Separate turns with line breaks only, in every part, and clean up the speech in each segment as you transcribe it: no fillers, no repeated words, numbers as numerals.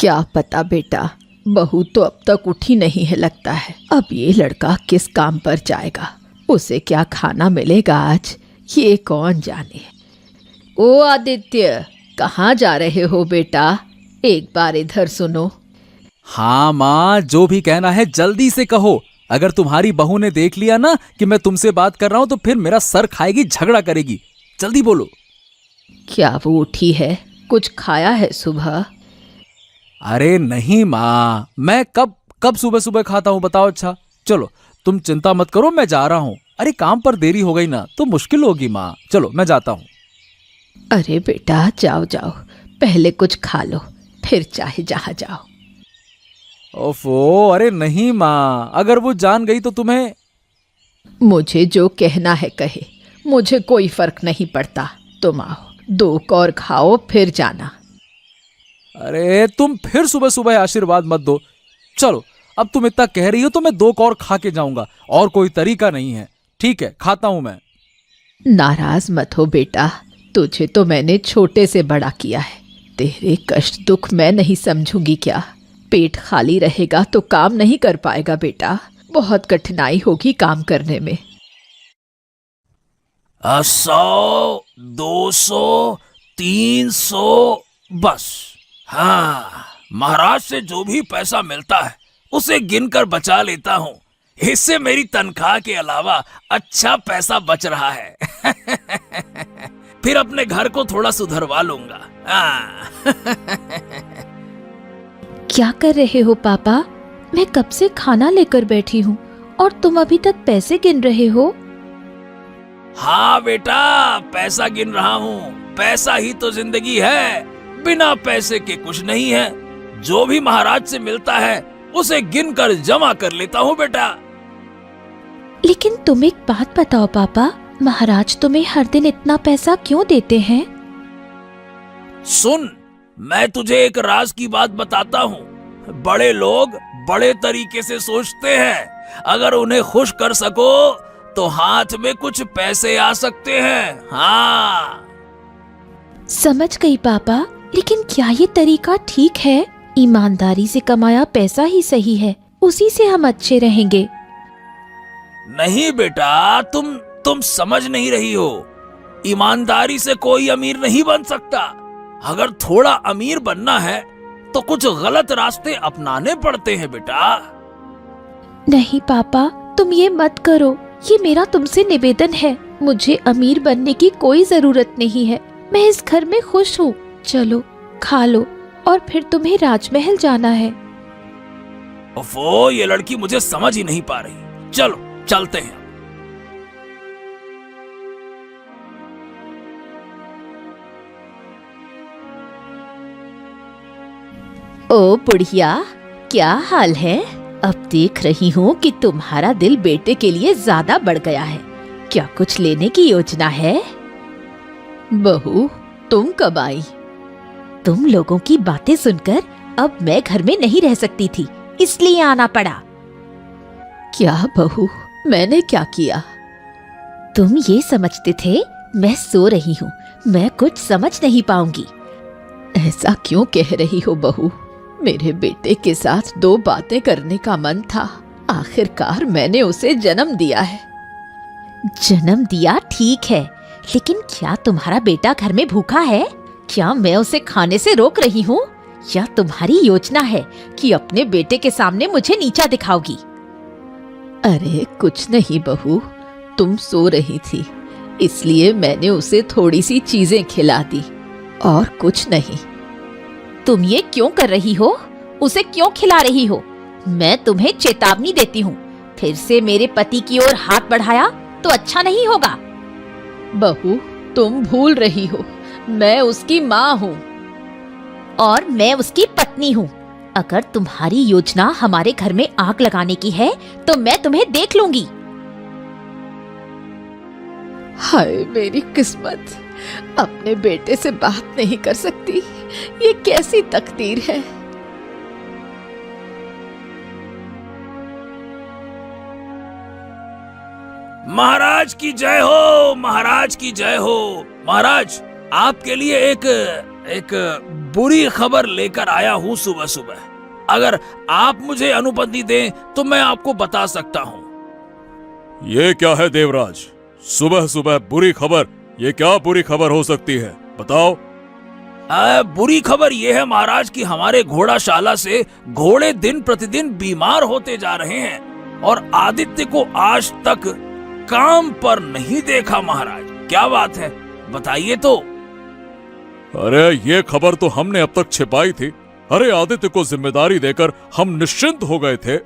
क्या पता बेटा, बहू तो अब तक उठी नहीं है लगता है। अब ये लड़का किस काम पर जाएगा, उसे क्या खाना मिलेगा आज, ये कौन जाने। ओ आदित्य, कहाँ जा रहे हो बेटा? एक बार इधर सुनो।
हाँ माँ, जो भी कहना है जल्दी से कहो। अगर तुम्हारी बहू ने देख लिया ना कि मैं तुमसे बात कर रहा हूँ तो फिर मेरा सर खाएगी, झगड़ा करेगी। जल्दी बोलो।
क्या वो उठी है? कुछ खाया है सुबह?
अरे नहीं माँ, मैं कब कब सुबह सुबह खाता हूँ बताओ। अच्छा चलो, तुम चिंता मत करो, मैं जा रहा हूँ। अरे काम पर देरी हो गई ना तो मुश्किल होगी माँ। चलो मैं जाता हूँ।
अरे बेटा जाओ जाओ, पहले कुछ खा लो, फिर चाहे जहाँ जाओ।
ओफो, अरे नहीं माँ, अगर वो जान गई तो तुम्हें।
मुझे जो कहना है कहे, मुझे कोई फर्क नहीं पड़ता। तुम आओ, 2 कौर खाओ फिर जाना।
अरे तुम फिर सुबह सुबह आशीर्वाद मत दो। चलो, अब तुम इतना कह रही हो तो मैं 2 और खा के जाऊंगा, और कोई तरीका नहीं है। ठीक है, खाता हूं मैं।
नाराज मत हो बेटा, तुझे तो मैंने छोटे से बड़ा किया है। तेरे कष्ट दुख मैं नहीं समझूंगी क्या? पेट खाली रहेगा तो काम नहीं कर पाएगा बेटा, बहुत कठिनाई होगी काम करने में।
100, 200, 300, बस। हाँ, महाराज से जो भी पैसा मिलता है उसे गिनकर बचा लेता हूँ। इससे मेरी तनख्वाह के अलावा अच्छा पैसा बच रहा है। फिर अपने घर को थोड़ा सुधरवा लूंगा। हाँ।
क्या कर रहे हो पापा? मैं कब से खाना लेकर बैठी हूँ और तुम अभी तक पैसे गिन रहे हो?
हाँ बेटा, पैसा गिन रहा हूँ। पैसा ही तो जिंदगी है, बिना पैसे के कुछ नहीं है। जो भी महाराज से मिलता है उसे गिनकर जमा कर लेता हूँ बेटा।
लेकिन तुम एक बात बताओ पापा, महाराज तुम्हें हर दिन इतना पैसा क्यों देते हैं?
सुन, मैं तुझे एक राज की बात बताता हूँ। बड़े लोग बड़े तरीके से सोचते हैं। अगर उन्हें खुश कर सको तो हाथ में कुछ पैसे आ सकते हैं। हाँ।
समझ गई पापा, लेकिन क्या ये तरीका ठीक है? ईमानदारी से कमाया पैसा ही सही है, उसी से हम अच्छे रहेंगे।
नहीं बेटा, तुम समझ नहीं रही हो। ईमानदारी से कोई अमीर नहीं बन सकता। अगर थोड़ा अमीर बनना है तो कुछ गलत रास्ते अपनाने पड़ते हैं बेटा।
नहीं पापा, तुम ये मत करो, ये मेरा तुमसे निवेदन है। मुझे अमीर बनने की कोई जरूरत नहीं है, मैं इस घर में खुश हूँ। चलो खा लो, और फिर तुम्हें राजमहल जाना है।
ओफो, ये लड़की मुझे समझ ही नहीं पा रही। चलो चलते हैं।
ओ बुढ़िया, क्या हाल है? अब देख रही हूँ कि तुम्हारा दिल बेटे के लिए ज्यादा बढ़ गया है। क्या कुछ लेने की योजना है? बहू, तुम कब आई?
तुम लोगों की बातें सुनकर अब मैं घर में नहीं रह सकती थी, इसलिए आना पड़ा।
क्या बहू, मैंने क्या किया?
तुम ये समझते थे मैं सो रही हूँ, मैं कुछ समझ नहीं पाऊंगी।
ऐसा क्यों कह रही हो बहू? मेरे बेटे के साथ 2 बातें करने का मन था। आखिरकार मैंने उसे जन्म दिया है।
जन्म दिया ठीक है, लेकिन क्या तुम्हारा बेटा घर में भूखा है? क्या मैं उसे खाने से रोक रही हूँ, या तुम्हारी योजना है कि अपने बेटे के सामने मुझे नीचा दिखाओगी?
अरे कुछ नहीं बहू, तुम सो रही थी, इसलिए मैंने उसे थोड़ी सी चीजें खिला दी, और कुछ नहीं।
तुम ये क्यों कर रही हो? उसे क्यों खिला रही हो? मैं तुम्हें चेतावनी देती हूँ, फिर से मेरे पति की ओर हाथ बढ़ाया तो अच्छा नहीं होगा।
बहू, तुम भूल रही हो, मैं उसकी माँ हूँ।
और मैं उसकी पत्नी हूँ। अगर तुम्हारी योजना हमारे घर में आग लगाने की है तो मैं तुम्हें देख लूंगी।
हाय मेरी किस्मत, अपने बेटे से बात नहीं कर सकती, ये कैसी तकदीर है।
महाराज की जय हो, महाराज की जय हो। महाराज, आपके लिए एक एक बुरी खबर लेकर आया हूँ सुबह सुबह। अगर आप मुझे अनुमति दें तो मैं आपको बता सकता हूँ।
ये क्या है देवराज, सुबह सुबह बुरी खबर? ये क्या बुरी खबर हो सकती है, बताओ।
बुरी खबर यह है महाराज कि हमारे घोड़ाशाला से घोड़े दिन प्रतिदिन बीमार होते जा रहे हैं और आदित्य को आज तक काम पर नहीं देखा महाराज। क्या बात है, बताइए तो।
अरे ये खबर तो हमने अब तक छिपाई थी। अरे आदित्य को जिम्मेदारी देकर हम निश्चिंत हो गए थे।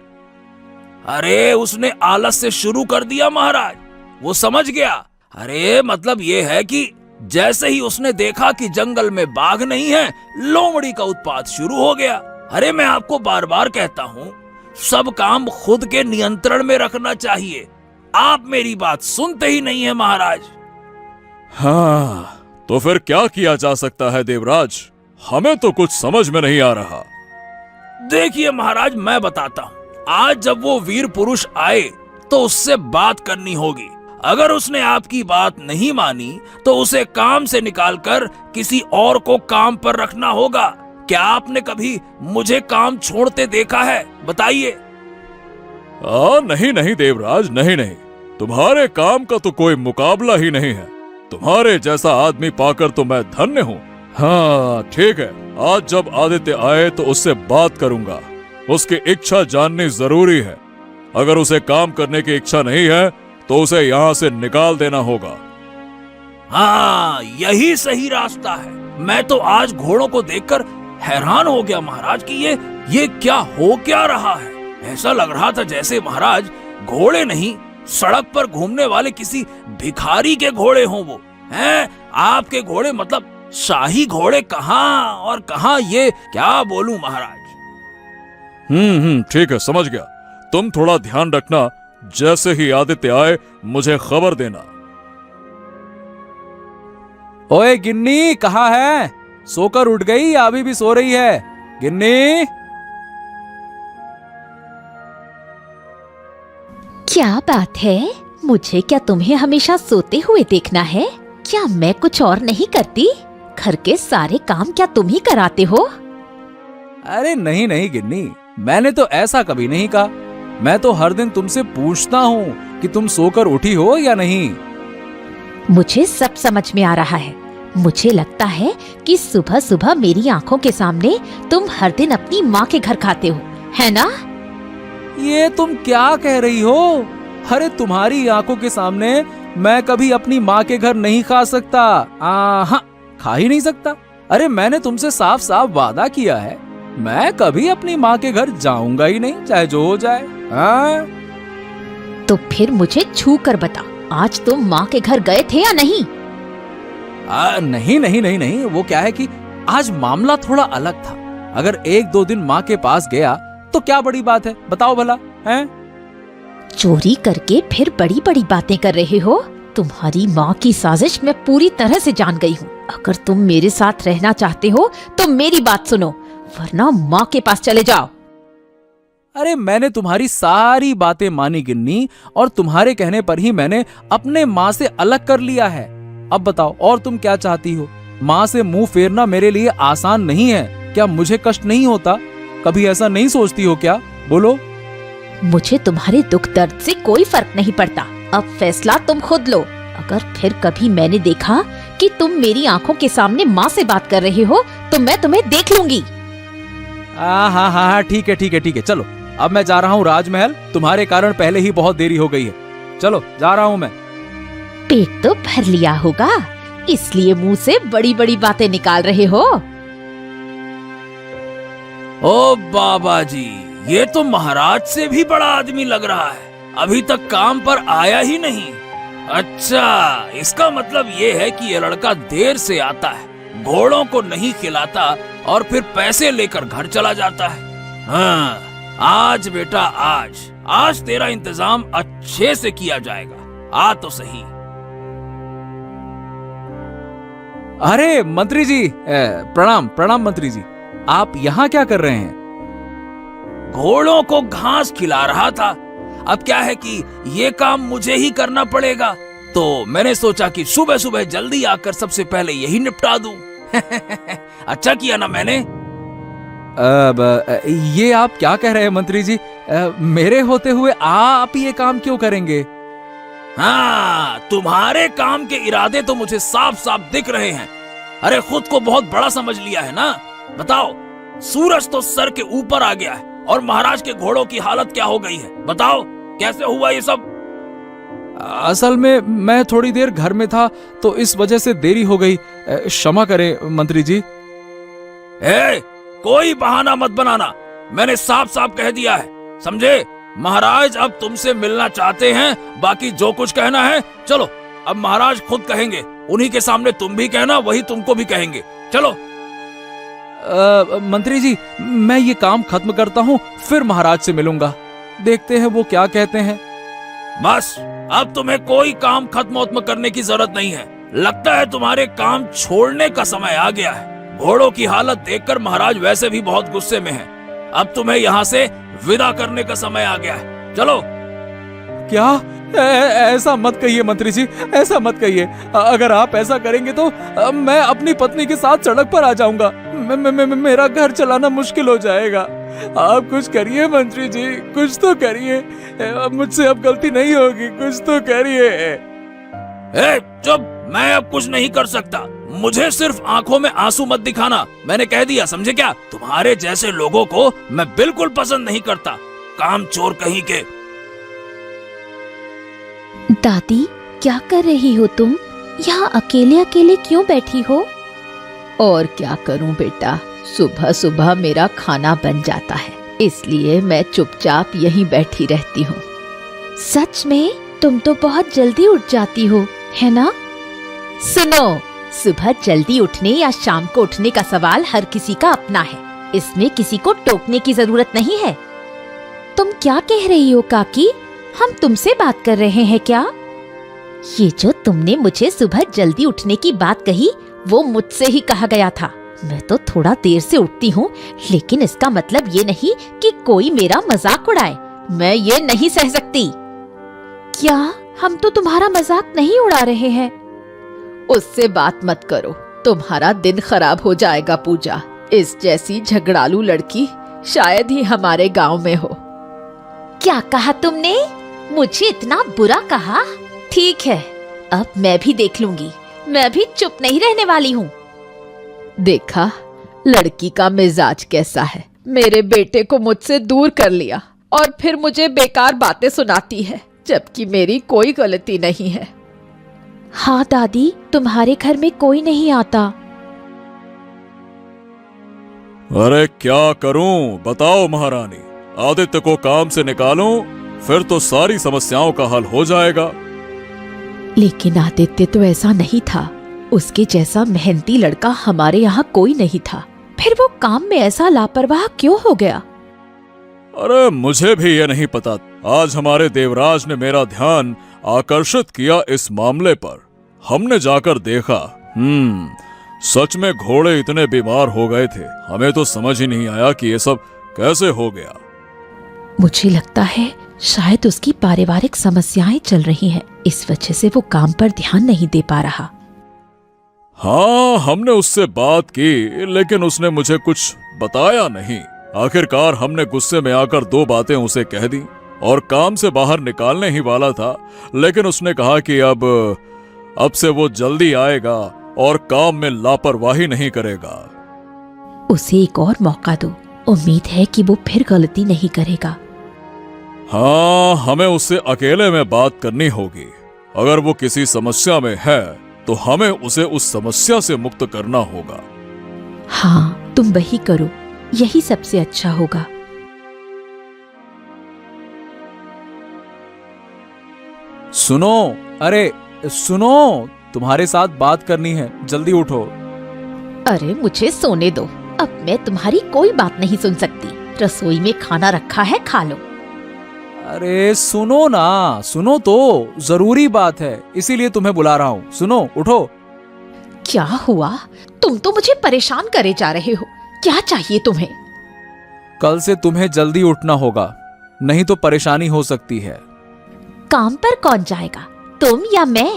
अरे उसने आलस से शुरू कर दिया महाराज, वो समझ गया। अरे मतलब ये है कि जैसे ही उसने देखा कि जंगल में बाघ नहीं है, लोमड़ी का उत्पात शुरू हो गया। अरे मैं आपको बार बार कहता हूँ, सब काम खुद के नियंत्रण में रखना चाहिए। आप मेरी बात सुनते ही नहीं है महाराज।
हाँ, तो फिर क्या किया जा सकता है देवराज? हमें तो कुछ समझ में नहीं आ रहा।
देखिए महाराज, मैं बताता हूँ। आज जब वो वीर पुरुष आए तो उससे बात करनी होगी। अगर उसने आपकी बात नहीं मानी तो उसे काम से निकालकर किसी और को काम पर रखना होगा। क्या आपने कभी मुझे काम छोड़ते देखा है, बताइए।
नहीं नहीं देवराज, नहीं नहीं, तुम्हारे काम का तो कोई मुकाबला ही नहीं है। तुम्हारे जैसा आदमी पाकर तो मैं धन्य हूँ। हाँ ठीक है, आज जब आदित्य आए तो उससे बात करूंगा। उसकी इच्छा जाननी जरूरी है। अगर उसे काम करने की इच्छा नहीं है तो उसे यहाँ से निकाल देना होगा।
हाँ, यही सही रास्ता है। मैं तो आज घोड़ों को देखकर हैरान हो गया महाराज कि ये क्या रहा है। ऐसा लग रहा था जैसे महाराज घोड़े नहीं, सड़क पर घूमने वाले किसी भिखारी के घोड़े हों वो हैं। आपके घोड़े मतलब शाही घोड़े कहाँ और कहाँ, ये क्या बोलूं महाराज।
ठीक है, समझ गया। तुम थोड़ा ध्यान रखना, जैसे ही आदित्य आए मुझे खबर देना।
ओए गिन्नी, कहाँ है? सोकर उठ गई या अभी भी सो रही है? गिन्नी।
क्या बात है, मुझे क्या तुम्हें हमेशा सोते हुए देखना है? क्या मैं कुछ और नहीं करती? घर के सारे काम क्या तुम ही कराते हो?
अरे नहीं नहीं गिन्नी, मैंने तो ऐसा कभी नहीं कहा। मैं तो हर दिन तुमसे पूछता हूँ कि तुम सोकर उठी हो या नहीं।
मुझे सब समझ में आ रहा है। मुझे लगता है कि सुबह सुबह मेरी आंखों के सामने तुम हर दिन अपनी माँ के घर खाते हो, है ना?
ये तुम क्या कह रही हो? अरे तुम्हारी आंखों के सामने मैं कभी अपनी माँ के घर नहीं खा सकता। हाँ, खा ही नहीं सकता। अरे मैंने तुमसे साफ साफ वादा किया है, मैं कभी अपनी माँ के घर जाऊंगा ही नहीं, चाहे जो हो जाए। हाँ?
तो फिर मुझे छू कर बता, आज तुम माँ के घर गए थे या नहीं?
नहीं नहीं नहीं नहीं, वो क्या है कि आज मामला थोड़ा अलग था। अगर 1-2 दिन माँ के पास गया तो क्या बड़ी बात है, बताओ भला। हैं?
चोरी करके फिर बड़ी बड़ी बातें कर रहे हो। तुम्हारी माँ की साजिश मैं पूरी तरह से जान गई हूँ। अगर तुम मेरे साथ रहना चाहते हो तो मेरी बात सुनो, वरना माँ के पास चले जाओ।
अरे मैंने तुम्हारी सारी बातें मानी गिन्नी, और तुम्हारे कहने पर ही मैंने अपने माँ से अलग कर लिया है। अब बताओ और तुम क्या चाहती हो? माँ से मुंह फेरना मेरे लिए आसान नहीं है। क्या मुझे कष्ट नहीं होता? कभी ऐसा नहीं सोचती हो क्या? बोलो।
मुझे तुम्हारे दुख दर्द से कोई फर्क नहीं पड़ता। अब फैसला तुम खुद लो। अगर फिर कभी मैंने देखा कि तुम मेरी आंखों के सामने माँ से बात कर रहे हो तो मैं तुम्हें देख लूंगी।
हाँ, ठीक है, चलो। अब मैं जा रहा हूँ राजमहल। तुम्हारे कारण पहले ही बहुत देरी हो गई है। चलो, जा रहा हूँ मैं।
पेट तो भर लिया होगा, इसलिए मुंह से बड़ी बड़ी बातें निकाल रहे हो।
ओ बाबा जी, ये तो महाराज से भी बड़ा आदमी लग रहा है। अभी तक काम पर आया ही नहीं। अच्छा, इसका मतलब ये है कि ये लड़का देर से आता है, घोड़ों को नहीं खिलाता और फिर पैसे लेकर घर चला जाता है। हाँ, आज बेटा आज तेरा इंतजाम अच्छे से किया जाएगा। आ तो सही।
अरे मंत्री जी, प्रणाम मंत्री जी। आप यहाँ क्या कर रहे हैं?
घोड़ों को घास खिला रहा था। अब क्या है कि ये काम मुझे ही करना पड़ेगा, तो मैंने सोचा कि सुबह सुबह जल्दी आकर सबसे पहले यही निपटा दूं। अच्छा किया ना मैंने।
ये आप क्या कह रहे हैं मंत्री जी? मेरे होते हुए आप ये काम क्यों करेंगे?
हाँ, तुम्हारे काम के इरादे तो मुझे साफ साफ दिख रहे हैं। अरे खुद को बहुत बड़ा समझ लिया है ना। बताओ, सूरज तो सर के ऊपर आ गया है और महाराज के घोड़ों की हालत क्या हो गई है? बताओ कैसे हुआ ये सब?
असल में मैं थोड़ी देर घर में था तो इस वजह से देरी हो गई। क्षमा करें मंत्री जी।
कोई बहाना मत बनाना, मैंने साफ साफ कह दिया है, समझे? महाराज अब तुमसे मिलना चाहते हैं, बाकी जो कुछ कहना है चलो अब महाराज खुद कहेंगे, उन्हीं के सामने तुम भी कहना, वही तुमको भी कहेंगे। चलो।
मंत्री जी, मैं ये काम खत्म करता हूँ, फिर महाराज से मिलूंगा, देखते हैं वो क्या कहते हैं।
बस अब तुम्हें कोई काम खत्म वत्म करने की जरूरत नहीं है। लगता है तुम्हारे काम छोड़ने का समय आ गया है। घोड़ों की हालत देखकर महाराज वैसे भी बहुत गुस्से में हैं। अब तुम्हें यहाँ से विदा करने का समय आ गया है। चलो।
क्या? ऐसा मत कहिए मंत्री जी, ऐसा मत कहिए। अगर आप ऐसा करेंगे तो मैं अपनी पत्नी के साथ सड़क पर आ जाऊंगा। मेरा घर चलाना मुश्किल हो जाएगा। आप कुछ करिए मंत्री जी, कुछ तो करिए। मुझसे अब गलती नहीं होगी, कुछ तो करिए।
चुप, मैं अब कुछ नहीं कर सकता। मुझे सिर्फ आंखों में आंसू मत दिखाना, मैंने कह दिया, समझे क्या? तुम्हारे जैसे लोगों को मैं बिल्कुल पसंद नहीं करता, काम चोर कहीं के।
दादी, क्या कर रही हो तुम? यहाँ अकेले अकेले क्यों बैठी हो?
और क्या करूं बेटा, सुबह सुबह मेरा खाना बन जाता है, इसलिए मैं चुपचाप यहीं बैठी रहती हूँ।
सच में? तुम तो बहुत जल्दी उठ जाती हो, है ना?
सुनो, सुबह जल्दी उठने या शाम को उठने का सवाल हर किसी का अपना है, इसमें किसी को टोकने की जरूरत नहीं है।
तुम क्या कह रही हो काकी? हम तुमसे बात कर रहे हैं क्या?
ये जो तुमने मुझे सुबह जल्दी उठने की बात कही, वो मुझसे ही कहा गया था। मैं तो थोड़ा देर से उठती हूँ, लेकिन इसका मतलब ये नहीं कि कोई मेरा मजाक उड़ाए। मैं ये नहीं सह सकती।
क्या? हम तो तुम्हारा मजाक नहीं उड़ा रहे हैं।
उससे बात मत करो, तुम्हारा दिन खराब हो जाएगा पूजा। इस जैसी झगड़ालू लड़की शायद ही हमारे गांव में हो।
क्या कहा तुमने? मुझे इतना बुरा कहा?
ठीक है, अब मैं भी देख लूंगी, मैं भी चुप नहीं रहने वाली हूँ। देखा लड़की का मिजाज कैसा है, मेरे बेटे को मुझसे दूर कर लिया और फिर मुझे बेकार बातें सुनाती है, जबकि मेरी कोई गलती नहीं है।
हाँ दादी, तुम्हारे घर में कोई नहीं आता।
अरे क्या करूं बताओ महारानी, आदित्य को काम से निकालूं, फिर तो सारी समस्याओं का हल हो जाएगा।
लेकिन आदित्य तो ऐसा नहीं था, उसके जैसा मेहनती लड़का हमारे यहाँ कोई नहीं था, फिर वो काम में ऐसा लापरवाह क्यों हो गया?
अरे मुझे भी ये नहीं पता। आज हमारे देवराज ने मेरा ध्यान आकर्षित किया इस मामले पर। हमने जाकर देखा, सच में घोड़े इतने बीमार हो गए थे। हमें तो समझ ही नहीं आया कि ये सब कैसे हो गया।
मुझे लगता है शायद उसकी पारिवारिक समस्याएं चल रही हैं, इस वजह से वो काम पर ध्यान नहीं दे पा रहा।
हाँ, हमने उससे बात की, लेकिन उसने मुझे कुछ बताया नहीं। आखिरकार हमने गुस्से में आकर 2 बातें उसे कह दी और काम से बाहर निकालने ही वाला था, लेकिन उसने कहा कि अब से वो जल्दी आएगा और काम में लापरवाही नहीं करेगा।
उसे एक और मौका दो, उम्मीद है कि वो फिर गलती नहीं करेगा।
हाँ, हमें उससे अकेले में बात करनी होगी। अगर वो किसी समस्या में है तो हमें उसे उस समस्या से मुक्त करना होगा।
हाँ, तुम वही करो, यही सबसे अच्छा होगा।
सुनो, अरे सुनो, तुम्हारे साथ बात करनी है, जल्दी उठो।
अरे मुझे सोने दो, अब मैं तुम्हारी कोई बात नहीं सुन सकती। रसोई में खाना रखा है, खा लो।
अरे सुनो ना, सुनो तो, जरूरी बात है, इसीलिए तुम्हें बुला रहा हूँ। सुनो, उठो।
क्या हुआ? तुम तो मुझे परेशान करे जा रहे हो, क्या चाहिए तुम्हें?
कल से तुम्हें जल्दी उठना होगा, नहीं तो परेशानी हो सकती है।
काम पर कौन जाएगा, तुम या मैं?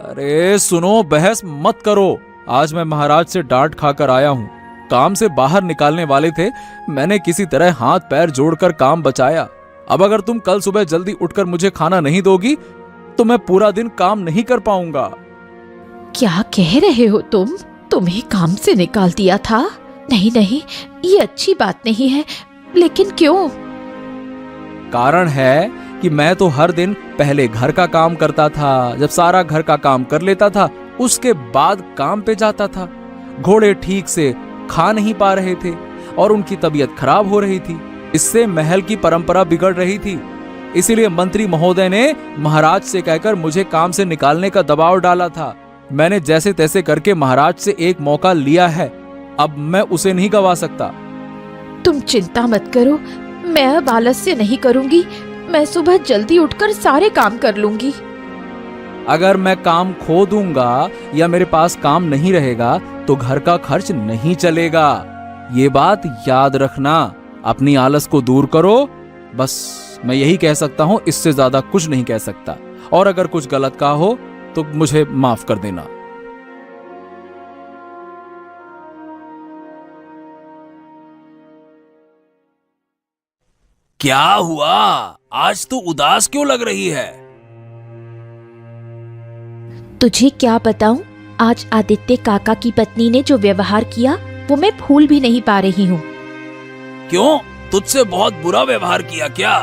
अरे सुनो, बहस मत करो, आज मैं महाराज से डांट खाकर आया हूँ। काम से बाहर निकालने वाले थे, मैंने किसी तरह हाथ पैर जोड़कर काम बचाया। अब अगर तुम कल सुबह जल्दी उठकर मुझे खाना नहीं दोगी तो मैं पूरा दिन काम नहीं कर पाऊंगा।
क्या कह रहे हो तुम? तुम्हें काम से निकाल दिया था? नहीं नहीं, ये अच्छी बात नहीं है। लेकिन क्यों?
कारण है कि मैं तो हर दिन पहले घर का काम करता था। जब सारा घर का काम कर लेता था उसके बाद काम पे जाता था। घोड़े ठीक से खा नहीं पा रहे थे और उनकी तबीयत खराब हो रही थी। इससे महल की परंपरा बिगड़ रही थी। इसीलिए मंत्री महोदय ने महाराज से कहकर मुझे काम से निकालने का दबाव डाला था। मैंने जैसे तैसे करके महाराज से एक मौका लिया है, अब मैं उसे नहीं गवा सकता।
तुम चिंता मत करो, मैं अब आलस्य नहीं करूंगी। मैं सुबह जल्दी उठकर सारे काम कर लूंगी।
अगर मैं काम खो दूंगा या मेरे पास काम नहीं रहेगा तो घर का खर्च नहीं चलेगा। ये बात याद रखना। अपनी आलस को दूर करो, बस मैं यही कह सकता हूं, इससे ज्यादा कुछ नहीं कह सकता। और अगर कुछ गलत कहा हो तो मुझे माफ कर देना।
क्या हुआ? आज तो उदास क्यों लग रही है?
तुझे क्या बताऊं, आज आदित्य काका की पत्नी ने जो व्यवहार किया वो मैं भूल भी नहीं पा रही हूँ।
क्यों? तुझसे बहुत बुरा व्यवहार किया क्या?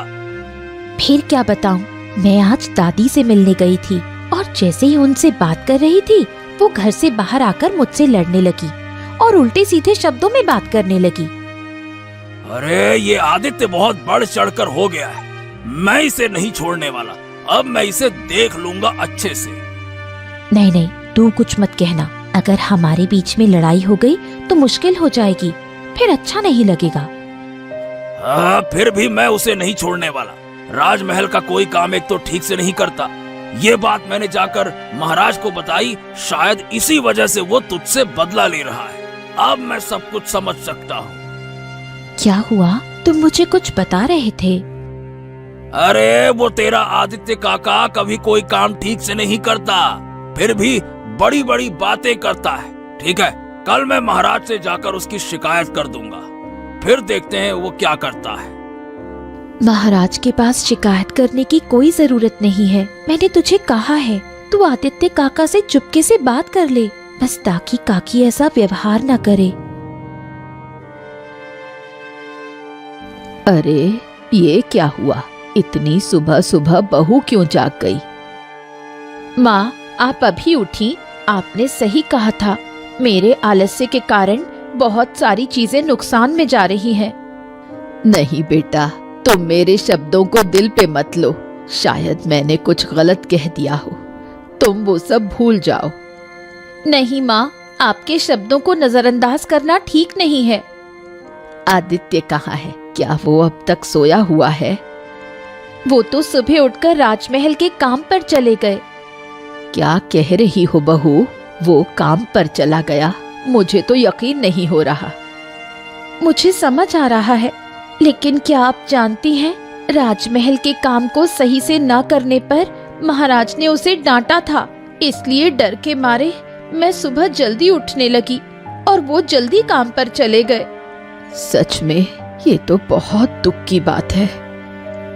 फिर क्या बताऊं, मैं आज दादी से मिलने गई थी और जैसे ही उनसे बात कर रही थी वो घर से बाहर आकर मुझसे लड़ने लगी और उल्टे सीधे शब्दों में बात करने लगी।
अरे ये आदित्य बहुत बढ़ चढ़कर हो गया है। मैं इसे नहीं छोड़ने वाला। अब मैं इसे देख लूंगा अच्छे से।
नहीं नहीं, तू कुछ मत कहना। अगर हमारे बीच में लड़ाई हो गई तो मुश्किल हो जाएगी, फिर अच्छा नहीं लगेगा।
फिर भी मैं उसे नहीं छोड़ने वाला। राजमहल का कोई काम एक तो ठीक से नहीं करता। ये बात मैंने जाकर महाराज को बताई। शायद इसी वजह से वो तुझसे बदला ले रहा है। अब मैं सब कुछ समझ सकता हूँ।
क्या हुआ? तुम मुझे कुछ बता रहे थे।
अरे वो तेरा आदित्य काका कभी कोई काम ठीक से नहीं करता, फिर भी बड़ी बड़ी बातें करता है। ठीक है, कल मैं महाराज से जाकर उसकी शिकायत कर दूंगा। फिर देखते हैं वो क्या करता है।
महाराज के पास शिकायत करने की कोई जरूरत नहीं है। मैंने तुझे कहा है, तू आदित्य काका से चुपके से बात कर ले, बस ताकि काकी ऐसा व्यवहार न करे।
अरे ये क्या हुआ? इतनी सुबह सुबह बहू क्यों जाग गई?
माँ, आप अभी उठी। आपने सही कहा था, मेरे आलस्य के कारण बहुत सारी चीजें नुकसान में जा रही हैं।
नहीं बेटा, तुम मेरे शब्दों को दिल पे मत लो। शायद मैंने कुछ गलत कह दिया हो, तुम वो सब भूल जाओ।
नहीं माँ, आपके शब्दों को नजरअंदाज करना ठीक नहीं है।
आदित्य कहाँ है? क्या वो अब तक सोया हुआ है?
वो तो सुबह उठकर राजमहल के काम पर चले गए।
क्या कह रही हो बहू? वो काम पर चला गया? मुझे तो यकीन नहीं हो रहा।
मुझे समझ आ रहा है, लेकिन क्या आप जानती हैं, राजमहल के काम को सही से न करने पर महाराज ने उसे डांटा था। इसलिए डर के मारे मैं सुबह जल्दी उठने लगी और वो जल्दी काम पर चले गए।
सच में ये तो बहुत दुख की बात है।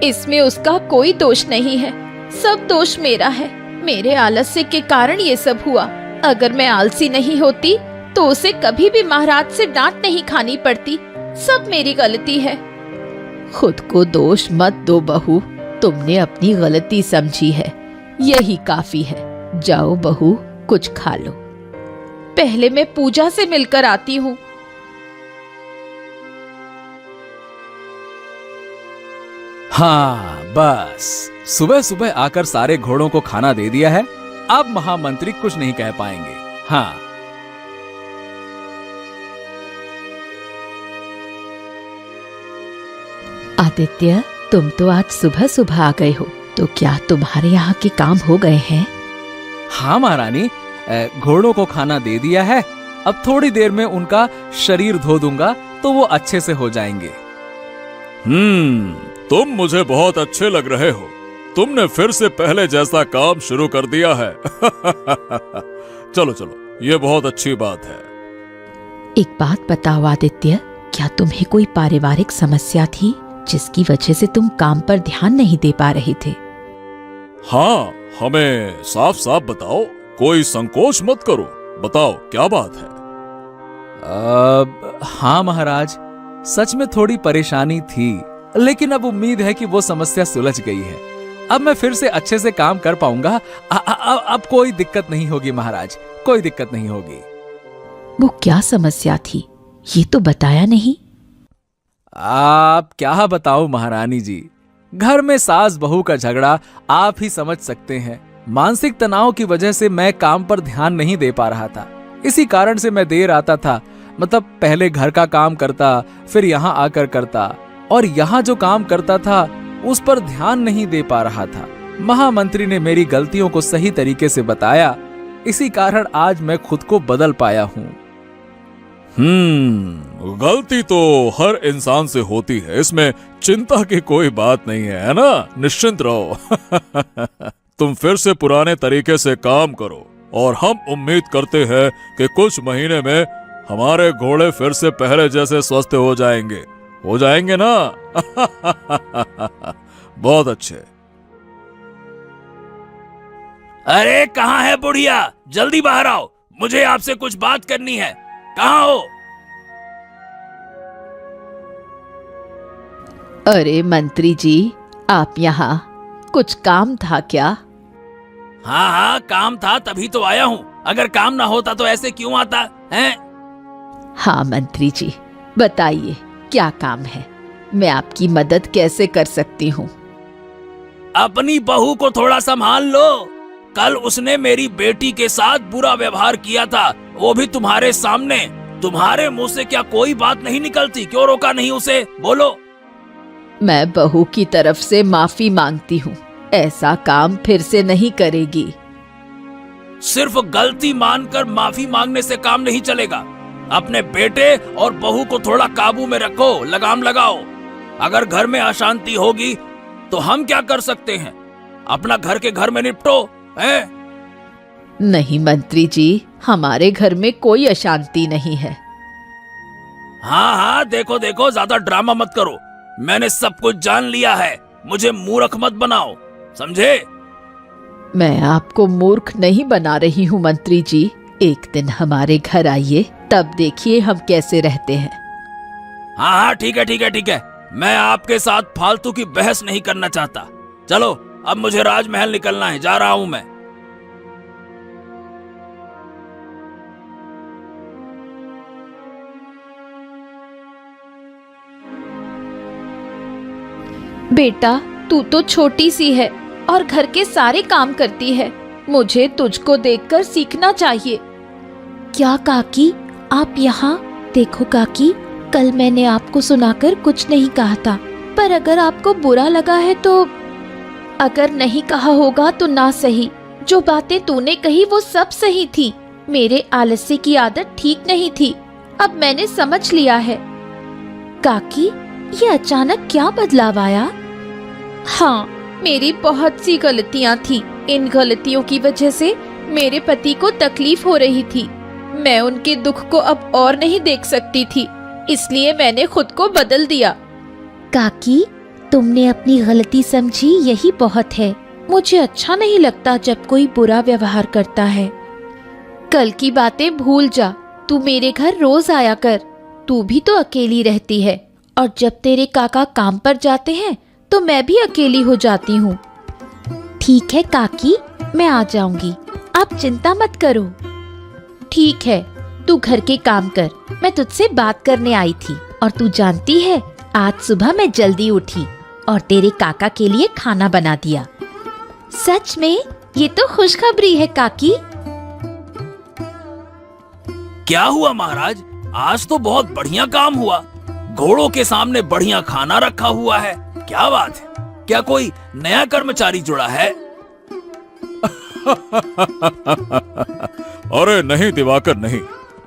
इसमें उसका कोई दोष नहीं है, सब दोष मेरा है। मेरे आलस्य के कारण ये सब हुआ। अगर मैं आलसी नहीं होती तो उसे कभी भी महाराज से डांट नहीं खानी पड़ती। सब मेरी गलती है।
खुद को दोष मत दो बहू, तुमने अपनी गलती समझी है, यही काफी है। जाओ बहू, कुछ खा लो।
पहले मैं पूजा से मिलकर आती हूँ।
हाँ बस, सुबह सुबह आकर सारे घोड़ों को खाना दे दिया है। अब महामंत्री कुछ नहीं कह पाएंगे। हाँ,
आदित्य, तुम तो आज सुबह सुबह आ गए हो, तो क्या तुम्हारे यहाँ के काम हो गए हैं?
हाँ महारानी, घोड़ों को खाना दे दिया है। अब थोड़ी देर में उनका शरीर धो दूंगा तो वो अच्छे से हो जाएंगे।
तुम मुझे बहुत अच्छे लग रहे हो। तुमने फिर से पहले जैसा काम शुरू कर दिया है। चलो चलो, ये बहुत अच्छी बात है।
एक बात बताओ आदित्य, क्या तुम्हें कोई पारिवारिक समस्या थी जिसकी वजह से तुम काम पर ध्यान नहीं दे पा रहे थे?
हाँ, हमें साफ साफ बताओ, कोई संकोच मत करो, बताओ क्या बात है।
हाँ महाराज, सच में थोड़ी परेशानी थी, लेकिन अब उम्मीद है कि वो समस्या सुलझ गई है। अब मैं फिर से अच्छे से काम कर पाऊंगा। अब कोई दिक्कत नहीं होगी महाराज, कोई दिक्कत नहीं होगी।
वो क्या समस्या थी, ये तो बताया नहीं।
आप क्या बताओ महारानी जी, घर में सास बहू का झगड़ा आप ही समझ सकते हैं। मानसिक तनाव की वजह से मैं काम पर ध्यान नहीं दे पा रहा था। इसी कारण से मैं देर आता था। मतलब पहले घर का काम करता, फिर यहाँ आकर करता, और यहाँ जो काम करता था उस पर ध्यान नहीं दे पा रहा था। महामंत्री ने मेरी गलतियों को सही तरीके से बताया, इसी कारण आज मैं खुद को बदल पाया हूँ।
गलती तो हर इंसान से होती है, इसमें चिंता की कोई बात नहीं है ना? निश्चिंत रहो। तुम फिर से पुराने तरीके से काम करो और हम उम्मीद करते हैं कि कुछ महीने में हमारे घोड़े फिर से पहले जैसे स्वस्थ हो जाएंगे ना? बहुत अच्छे।
अरे कहाँ है बुढ़िया, जल्दी बाहर आओ, मुझे आपसे कुछ बात करनी है। कहाँ हो?
अरे मंत्री जी, आप यहाँ, कुछ काम था क्या?
हाँ हाँ, काम था तभी तो आया हूँ। अगर काम ना होता तो ऐसे क्यों आता है?
हाँ मंत्री जी, बताइए क्या काम है, मैं आपकी मदद कैसे कर सकती हूँ?
अपनी बहू को थोड़ा संभाल लो। कल उसने मेरी बेटी के साथ बुरा व्यवहार किया था, वो भी तुम्हारे सामने। तुम्हारे मुंह से क्या कोई बात नहीं निकलती? क्यों रोका नहीं उसे? बोलो।
मैं बहू की तरफ से माफी मांगती हूँ, ऐसा काम फिर से नहीं करेगी।
सिर्फ गलती मानकर माफी मांगने से काम नहीं चलेगा। अपने बेटे और बहू को थोड़ा काबू में रखो, लगाम लगाओ। अगर घर में अशांति होगी तो हम क्या कर सकते हैं? अपना घर के घर में निपटो, हैं?
नहीं मंत्री जी, हमारे घर में कोई अशांति नहीं है।
हाँ हाँ, देखो देखो, ज्यादा ड्रामा मत करो। मैंने सब कुछ जान लिया है, मुझे मूर्ख मत बनाओ, समझे?
मैं आपको मूर्ख नहीं बना रही हूँ मंत्री जी। एक दिन हमारे घर आइए, तब देखिए हम कैसे रहते हैं।
हाँ हाँ, ठीक है ठीक है ठीक है। मैं आपके साथ फालतू की बहस नहीं करना चाहता। चलो, अब मुझे राजमहल निकलना है, जा रहा हूं मैं।
बेटा, तू तो छोटी सी है और घर के सारे काम करती है। मुझे तुझको देखकर सीखना चाहिए। क्या काकी, आप यहाँ देखो। काकी, कल मैंने आपको सुनाकर कुछ नहीं कहा था, पर अगर आपको बुरा लगा है तो अगर नहीं कहा होगा तो ना सही। जो बातें तूने कही वो सब सही थी। मेरे आलस्य की आदत ठीक नहीं थी, अब मैंने समझ लिया है। काकी, ये अचानक क्या बदलाव आया? हाँ, मेरी बहुत सी गलतियाँ थी। इन गलतियों की वजह से मेरे पति को तकलीफ हो रही थी। मैं उनके दुख को अब और नहीं देख सकती थी, इसलिए मैंने खुद को बदल दिया। काकी, तुमने अपनी गलती समझी, यही बहुत है। मुझे अच्छा नहीं लगता जब कोई बुरा व्यवहार करता है। कल की बातें भूल जा, तू मेरे घर रोज आया कर। तू भी तो अकेली रहती है, और जब तेरे काका काम पर जाते हैं तो मैं भी अकेली हो जाती हूँ। ठीक है काकी, मैं आ जाऊंगी, आप चिंता मत करो। ठीक है, तू घर के काम कर, मैं तुझसे बात करने आई थी। और तू जानती है, आज सुबह मैं जल्दी उठी और तेरे काका के लिए खाना बना दिया। सच में? ये तो खुशखबरी है काकी।
क्या हुआ महाराज? आज तो बहुत बढ़िया काम हुआ। घोड़ों के सामने बढ़िया खाना रखा हुआ है। क्या बात है? क्या कोई नया कर्मचारी जुड़ा है?
अरे नहीं दिवाकर, नहीं,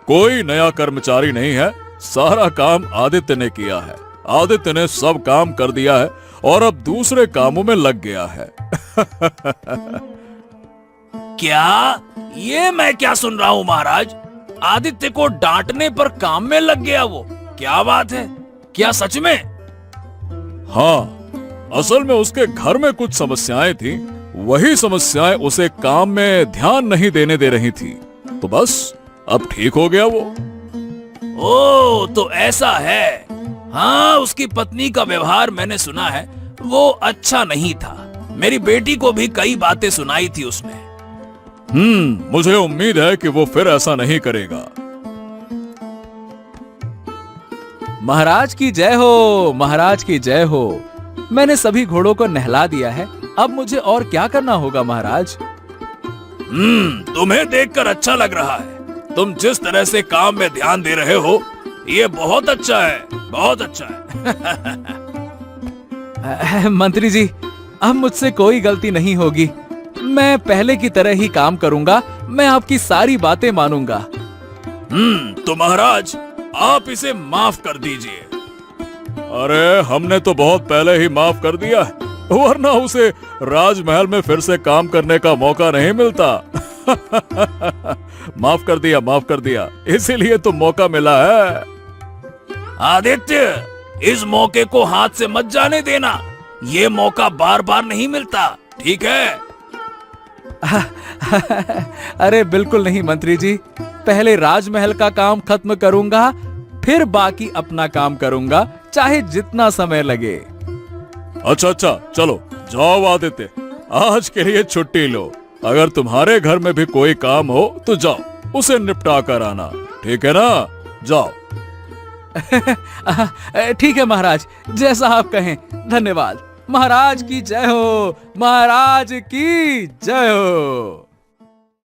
कोई नया कर्मचारी नहीं है। सारा काम आदित्य ने किया है। आदित्य ने सब काम कर दिया है और अब दूसरे कामों में लग गया है।
क्या? ये मैं क्या सुन रहा हूँ महाराज? आदित्य को डांटने पर काम में लग गया वो? क्या बात है? क्या सच में?
हाँ, असल में उसके घर में कुछ समस्याएं थी। वही समस्याएं उसे काम में ध्यान नहीं देने दे रही थी, तो बस अब ठीक हो गया वो।
ओ, तो ऐसा है। हाँ, उसकी पत्नी का व्यवहार मैंने सुना है, वो अच्छा नहीं था। मेरी बेटी को भी कई बातें सुनाई थी उसने।
मुझे उम्मीद है कि वो फिर ऐसा नहीं करेगा।
महाराज की जय हो, महाराज की जय हो। मैंने सभी घोड़ों को नहला दिया है, अब मुझे और क्या करना होगा महाराज?
तुम्हें देखकर अच्छा लग रहा है। तुम जिस तरह से काम में ध्यान दे रहे हो, ये बहुत अच्छा है, बहुत अच्छा है।
मंत्री जी, अब मुझसे कोई गलती नहीं होगी। मैं पहले की तरह ही काम करूंगा। मैं आपकी सारी बातें मानूंगा।
तो महाराज, आप इसे माफ कर दीजिए।
अरे, हमने तो बहुत पहले ही माफ कर दिया है, वरना उसे राजमहल में फिर से काम करने का मौका नहीं मिलता। माफ कर दिया, माफ कर दिया, इसीलिए तो मौका मिला है।
आदित्य, इस मौके को हाथ से मत जाने देना। ये मौका बार बार नहीं मिलता, ठीक है?
अरे बिल्कुल नहीं मंत्री जी, पहले राजमहल का काम खत्म करूंगा, फिर बाकी अपना काम करूंगा, चाहे जितना समय लगे।
अच्छा, चलो जाओ आदित्य, आज के लिए छुट्टी लो। अगर तुम्हारे घर में भी कोई काम हो तो जाओ, उसे निपटा कर आना, ठीक है ना? जाओ।
ठीक है महाराज, जैसा आप कहें। धन्यवाद। महाराज की जय हो, महाराज की जय हो।